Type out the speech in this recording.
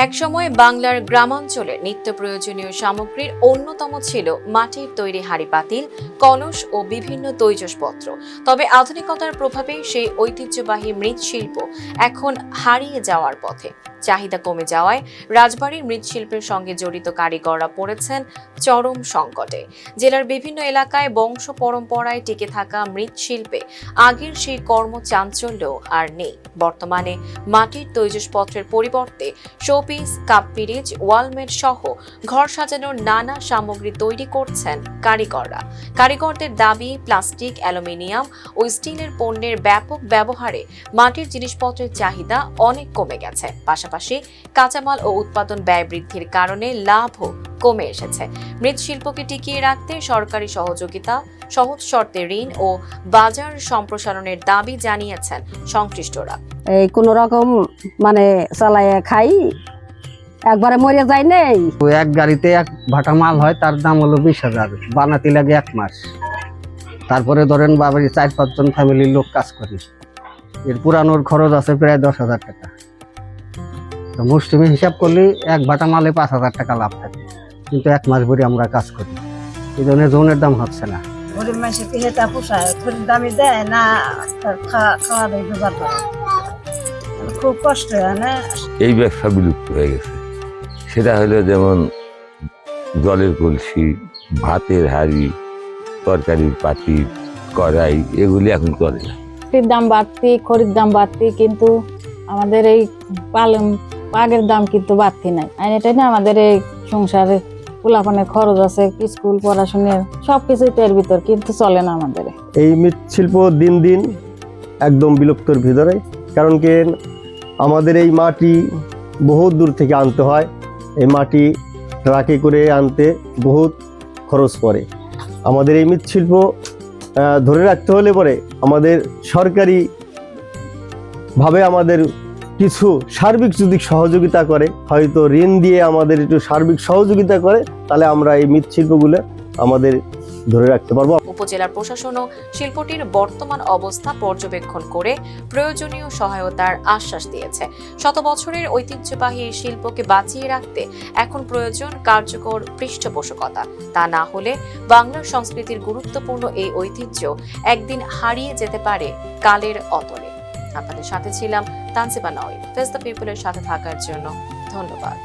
একসময় বাংলার গ্রামাঞ্চলে নিত্য প্রয়োজনীয় সামগ্রীর অন্যতম ছিল মাটির তৈরি হাঁড়ি পাতিল, কলস ও বিভিন্ন তৈজসপত্র। তবে আধুনিকতার প্রভাবে সেই ঐতিহ্যবাহী মৃৎশিল্প এখন হারিয়ে যাওয়ার পথে। চাহিদা কমে যাওয়ায় রাজবাড়ির মৃৎশিল্পের সঙ্গে জড়িত কারিগররা পড়েছেন চরম সংকটে। জেলার বিভিন্ন এলাকায় বংশ পরম্পরায় টিকে থাকা মৃৎশিল্পে আগের সেই কর্মচাঞ্চল্য আর নেই। বর্তমানে মাটির তৈজসপত্রের পরিবর্তে শোপিস, কাপ পিরিচ, ওয়ালমেট সহ ঘর সাজানোর নানা সামগ্রী তৈরি করছেন কারিগররা। কারিগরদের দাবি, প্লাস্টিক, অ্যালুমিনিয়াম ও স্টিলের পণ্যের ব্যাপক ব্যবহারে মাটির জিনিসপত্রের চাহিদা অনেক কমে গেছে। পাশাপাশি কাঁচামাল ও উৎপাদন ব্যয় বৃদ্ধির কারণে লাভও কমে এসেছে। মৃৎশিল্পকে টিকিয়ে রাখতে সরকারি সহযোগিতা, সহজ শর্তে ঋণ ও বাজার সম্প্রসারণের দাবি জানিয়েছেন সংশ্লিষ্টরা। এই কোন রকম চালাইয়া খাই, একবারে মরে যায় নেই। এক গাড়িতে এক ভাটা মাল হয়, তার দাম হলো 20,000, বানাতে লাগে 1 মাস। তারপরে ধরেন বাবারি 4-5 জন ফ্যামিলির লোক কাজ করি, এর পুরানোর খরচ আছে প্রায় 10,000 টাকা। তো মুষ্টিমে হিসাব করলে এক ভাটা মালে 5,000 টাকা লাভ থাকে, কিন্তু 1 মাস ভরে আমরা কাজ করি, এই জন্য জনের দাম হচ্ছে না। গরিব মানুষকে হেতা পোষায়, থরির দামি দেয় না, খাওয়া দেয় দুবার, খুব কষ্ট হয় না। এই ব্যবসা বিলুপ্ত হয়ে গেছে। সেটা হলো যেমন জলের কলসি, ভাতের হাঁড়ি, তরকারির পাতি, কড়াই, এগুলি এখন চলে না। দাম বাড়তি, খড়ির দাম বাড়তি, কিন্তু আমাদের এই পাগের দাম কিন্তু বাড়তি নাই। আর এটাই না আমাদের এই সংসারে পোলাপানের খরচ আছে, স্কুল পড়াশোনার সবকিছুই তো এর ভিতর, কিন্তু চলে না আমাদের। এই মৃৎশিল্প দিন দিন একদম বিলুপ্তর ভিতরে। কারণ কি, আমাদের এই মাটি বহুত দূর থেকে আনতে হয়, এই মাটি ট্রাকে করে আনতে বহুত খরচ পড়ে। আমাদের এই মৃৎশিল্প ধরে রাখতে হলে পরে আমাদের সরকারিভাবে আমাদের কিছু সার্বিক যদি সহযোগিতা করে, হয়তো ঋণ দিয়ে আমাদের একটু সার্বিক সহযোগিতা করে, তাহলে আমরা এই মৃৎশিল্পগুলো আমাদের ধরে রাখতে পারবো। উপজেলার প্রশাসনও শিল্পটির বর্তমান অবস্থা পর্যবেক্ষণ করে প্রয়োজনীয় সহায়তার আশ্বাস দিয়েছে। শত বছরের ঐতিহ্যবাহী এই শিল্পকে বাঁচিয়ে রাখতে এখন প্রয়োজন কার্যকর পৃষ্ঠপোষকতা। তা না হলে বাংলার সংস্কৃতির গুরুত্বপূর্ণ এই ঐতিহ্য একদিন হারিয়ে যেতে পারে কালের অতলে। আপনাদের সাথে ছিলাম তানসিবা নওয়াজ। ফেস দ্য পিপলের সাথে থাকার জন্য ধন্যবাদ।